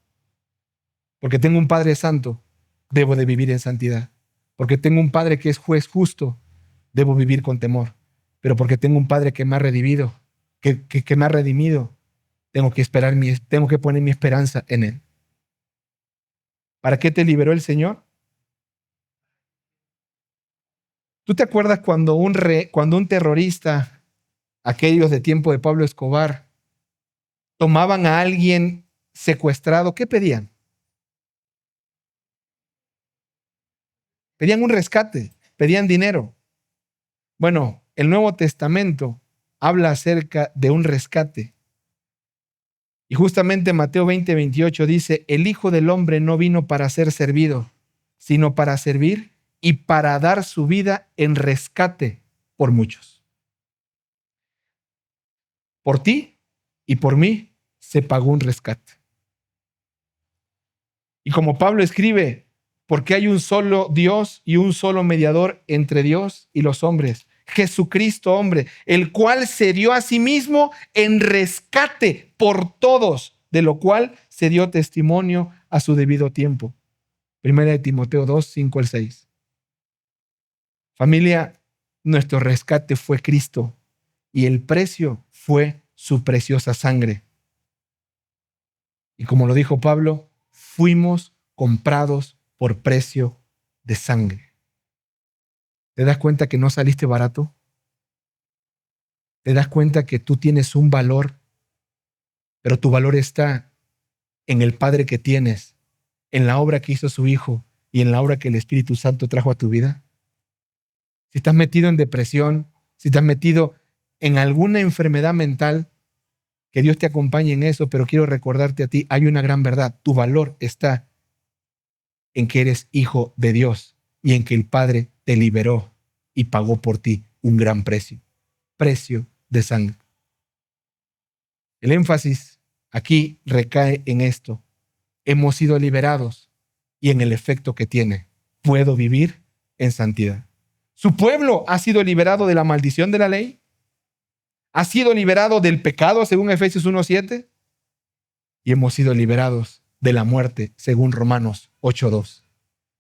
Porque tengo un Padre santo, debo de vivir en santidad. Porque tengo un Padre que es juez justo, debo vivir con temor. Pero porque tengo un Padre que me ha redimido, que me ha redimido, tengo que poner mi esperanza en Él. ¿Para qué te liberó el Señor? ¿Tú te acuerdas cuando un terrorista, aquellos de tiempo de Pablo Escobar, tomaban a alguien secuestrado? ¿Qué pedían? Pedían un rescate, pedían dinero. Bueno, el Nuevo Testamento habla acerca de un rescate. Y justamente Mateo 20:28 dice, el Hijo del Hombre no vino para ser servido, sino para servir y para dar su vida en rescate por muchos. Por ti y por mí se pagó un rescate. Y como Pablo escribe, porque hay un solo Dios y un solo mediador entre Dios y los hombres, Jesucristo hombre, el cual se dio a sí mismo en rescate por todos, de lo cual se dio testimonio a su debido tiempo. Primera de Timoteo 2, 5 al 6. Familia, nuestro rescate fue Cristo y el precio fue su preciosa sangre. Y como lo dijo Pablo, fuimos comprados por precio de sangre. ¿Te das cuenta que no saliste barato? ¿Te das cuenta que tú tienes un valor, pero tu valor está en el Padre que tienes, en la obra que hizo su Hijo y en la obra que el Espíritu Santo trajo a tu vida? Si estás metido en depresión, si estás metido en alguna enfermedad mental, que Dios te acompañe en eso, pero quiero recordarte a ti, hay una gran verdad. Tu valor está en que eres hijo de Dios y en que el Padre te liberó y pagó por ti un gran precio, precio de sangre. El énfasis aquí recae en esto. Hemos sido liberados y en el efecto que tiene. Puedo vivir en santidad. Su pueblo ha sido liberado de la maldición de la ley. Ha sido liberado del pecado, según Efesios 1:7. Y hemos sido liberados de la muerte, según Romanos 8:2.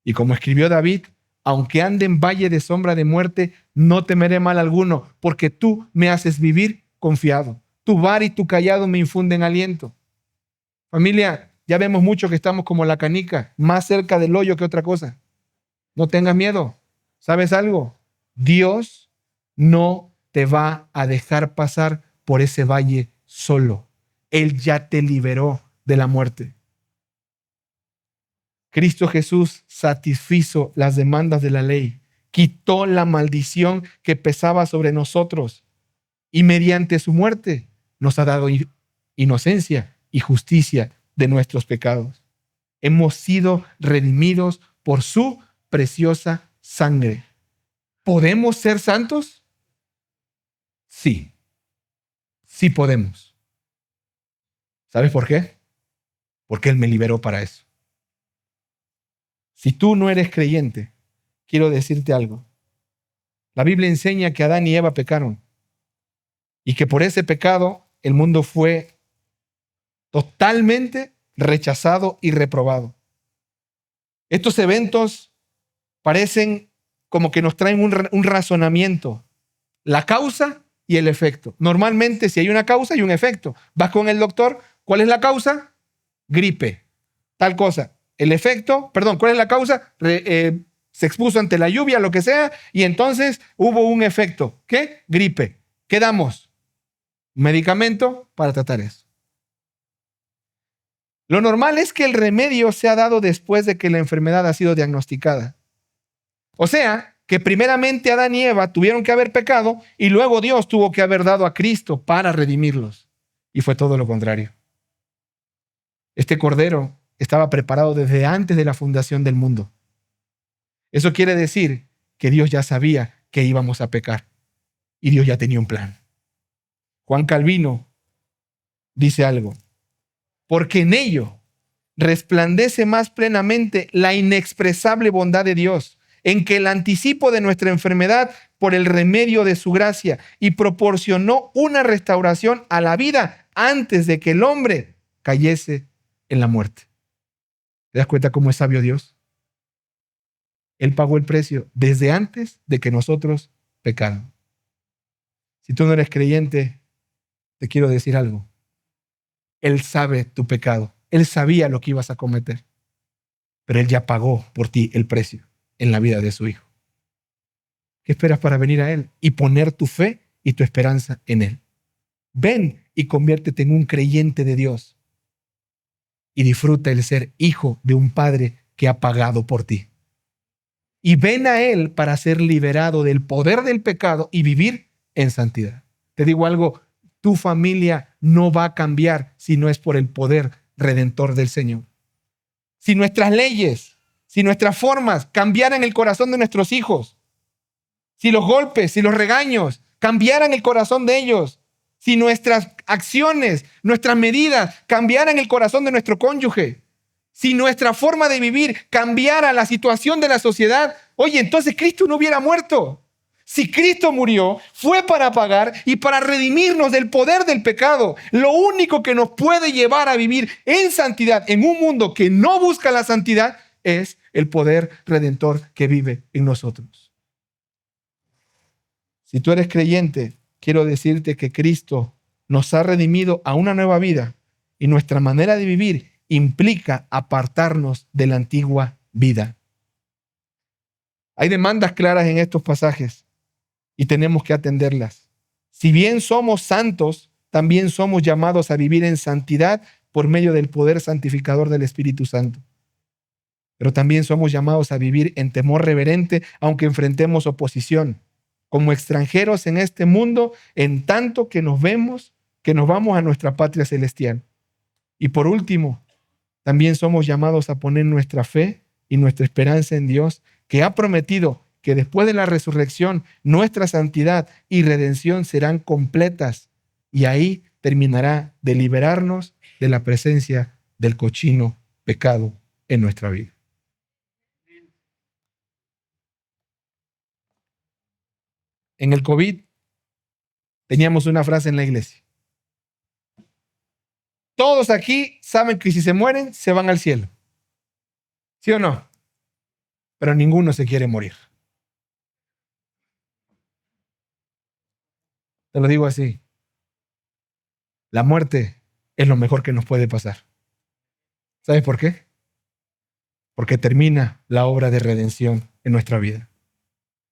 Y como escribió David, aunque ande en valle de sombra de muerte, no temeré mal alguno, porque tú me haces vivir confiado. Tu vara y tu cayado me infunden aliento. Familia, ya vemos mucho que estamos como la canica, más cerca del hoyo que otra cosa. No tengas miedo. ¿Sabes algo? Dios no te va a dejar pasar por ese valle solo. Él ya te liberó de la muerte. Cristo Jesús satisfizo las demandas de la ley, quitó la maldición que pesaba sobre nosotros y mediante su muerte nos ha dado inocencia y justicia de nuestros pecados. Hemos sido redimidos por su preciosa sangre. ¿Podemos ser santos? Sí, sí podemos. ¿Sabes por qué? Porque Él me liberó para eso. Si tú no eres creyente, quiero decirte algo. La Biblia enseña que Adán y Eva pecaron y que por ese pecado el mundo fue totalmente rechazado y reprobado. Estos eventos parecen como que nos traen un razonamiento, la causa y el efecto. Normalmente, si hay una causa, hay un efecto. Vas con el doctor, ¿cuál es la causa? Gripe, tal cosa. El efecto, perdón, ¿cuál es la causa? Se expuso ante la lluvia, lo que sea, y entonces hubo un efecto. ¿Qué? Gripe. ¿Qué damos? Medicamento para tratar eso. Lo normal es que el remedio sea dado después de que la enfermedad ha sido diagnosticada. O sea, que primeramente Adán y Eva tuvieron que haber pecado y luego Dios tuvo que haber dado a Cristo para redimirlos. Y fue todo lo contrario. Este cordero estaba preparado desde antes de la fundación del mundo. Eso quiere decir que Dios ya sabía que íbamos a pecar y Dios ya tenía un plan. Juan Calvino dice algo, porque en ello resplandece más plenamente la inexpresable bondad de Dios, en que el anticipo de nuestra enfermedad por el remedio de su gracia y proporcionó una restauración a la vida antes de que el hombre cayese en la muerte. ¿Te das cuenta cómo es sabio Dios? Él pagó el precio desde antes de que nosotros pecáramos. Si tú no eres creyente, te quiero decir algo. Él sabe tu pecado. Él sabía lo que ibas a cometer. Pero Él ya pagó por ti el precio en la vida de su Hijo. ¿Qué esperas para venir a Él y poner tu fe y tu esperanza en Él? Ven y conviértete en un creyente de Dios y disfruta el ser hijo de un Padre que ha pagado por ti. Y ven a Él para ser liberado del poder del pecado y vivir en santidad. Te digo algo, tu familia no va a cambiar si no es por el poder redentor del Señor. Si nuestras leyes, si nuestras formas cambiaran el corazón de nuestros hijos, si los golpes, si los regaños cambiaran el corazón de ellos, si nuestras acciones, nuestras medidas cambiaran el corazón de nuestro cónyuge, si nuestra forma de vivir cambiara la situación de la sociedad, oye, entonces Cristo no hubiera muerto. Si Cristo murió, fue para pagar y para redimirnos del poder del pecado. Lo único que nos puede llevar a vivir en santidad en un mundo que no busca la santidad es el poder redentor que vive en nosotros. Si tú eres creyente, quiero decirte que Cristo nos ha redimido a una nueva vida y nuestra manera de vivir implica apartarnos de la antigua vida. Hay demandas claras en estos pasajes y tenemos que atenderlas. Si bien somos santos, también somos llamados a vivir en santidad por medio del poder santificador del Espíritu Santo. Pero también somos llamados a vivir en temor reverente, aunque enfrentemos oposición, como extranjeros en este mundo, en tanto que nos vamos a nuestra patria celestial. Y por último, también somos llamados a poner nuestra fe y nuestra esperanza en Dios, que ha prometido que después de la resurrección, nuestra santidad y redención serán completas, y ahí terminará de liberarnos de la presencia del cochino pecado en nuestra vida. En el COVID teníamos una frase en la iglesia. Todos aquí saben que si se mueren, se van al cielo. ¿Sí o no? Pero ninguno se quiere morir. Te lo digo así. La muerte es lo mejor que nos puede pasar. ¿Sabes por qué? Porque termina la obra de redención en nuestra vida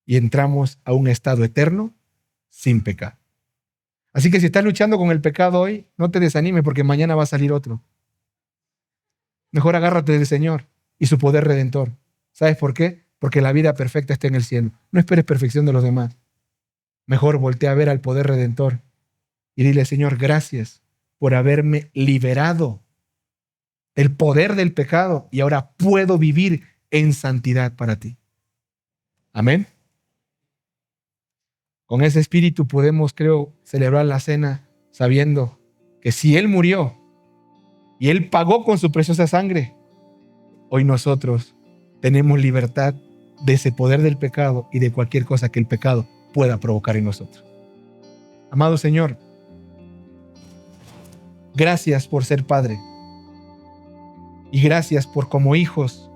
y entramos a un estado eterno sin pecado. Así que si estás luchando con el pecado hoy, no te desanimes porque mañana va a salir otro. Mejor agárrate del Señor y su poder redentor. ¿Sabes por qué? Porque la vida perfecta está en el cielo. No esperes perfección de los demás. Mejor voltea a ver al poder redentor y dile, Señor, gracias por haberme liberado del poder del pecado y ahora puedo vivir en santidad para ti. Amén. Con ese espíritu podemos, creo, celebrar la cena sabiendo que si Él murió y Él pagó con su preciosa sangre, hoy nosotros tenemos libertad de ese poder del pecado y de cualquier cosa que el pecado pueda provocar en nosotros. Amado Señor, gracias por ser Padre y gracias por como hijos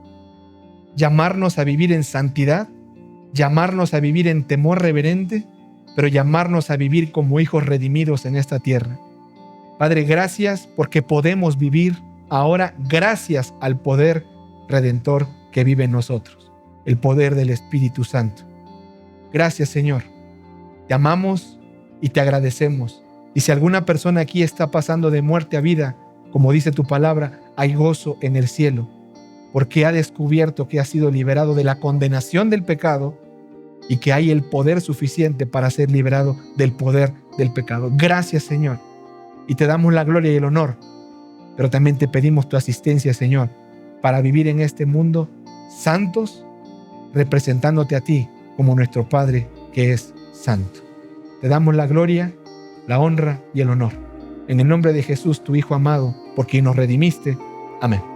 llamarnos a vivir en santidad, llamarnos a vivir en temor reverente, pero llamarnos a vivir como hijos redimidos en esta tierra. Padre, gracias porque podemos vivir ahora gracias al poder redentor que vive en nosotros, el poder del Espíritu Santo. Gracias, Señor. Te amamos y te agradecemos. Y si alguna persona aquí está pasando de muerte a vida, como dice tu palabra, hay gozo en el cielo, porque ha descubierto que ha sido liberado de la condenación del pecado y que hay el poder suficiente para ser liberado del poder del pecado. Gracias, Señor. Y te damos la gloria y el honor, pero también te pedimos tu asistencia, Señor, para vivir en este mundo santos, representándote a ti como nuestro Padre que es santo. Te damos la gloria, la honra y el honor. En el nombre de Jesús, tu Hijo amado, por quien nos redimiste. Amén.